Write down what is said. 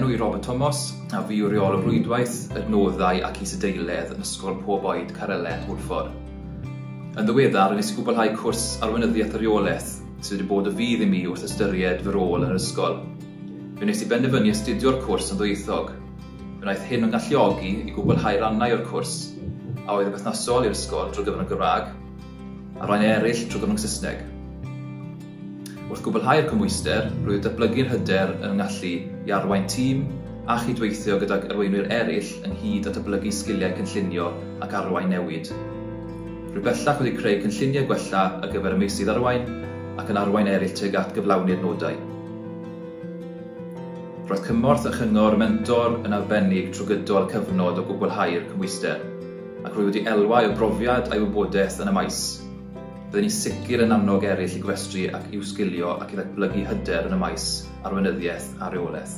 enw i Robert Thomas, a fi yw reol o brwydwaith, adnoddau ac is-adeiledd yn ysgol pob oed Caer Elen, Hwlffordd. Yn ddiweddar, nes i gwblhau cwrs Arweinyddiaeth a Rheolaeth, sydd wedi bod o fydd i mi wrth ystyried fy rôl yn yr ysgol. Fe nes i benderfynu astudio'r cwrs yn ddwyieithog. Fe wnaeth hyn yn galluogi i gwblhau rannau o'r cwrs, a oedd yn berthnasol i'r ysgol drwy gyfrwng Gymraeg, a rhain eraill trwy gyfrwng Saesneg. Wrth gwblhau'r cymhwyster, rwyf ddatblygu'r hyder yn gallu i arwain tîm a chydweithio gydag arweinwyr eraill ynghyd â ddatblygu sgiliau cynllunio ac arwain newid. Rwyf bellach wedi creu cynlluniau gwella ar gyfer y meysydd arwain ac yn arwain eraill tuag at gyflawni'r nodau. Roedd cymorth a chyngor mentor yn arbennig trwy gydol cyfnod o gwblhau'r cymhwyster, ac rwyf wedi elwa o phrofiad a'i wybodaeth yn y maes. Byddwn ni sicr yn annog eraill i gwestru ac i'w sgillio ac i ddatblygu hyder yn y maes, arweinyddiaeth a rheolaeth.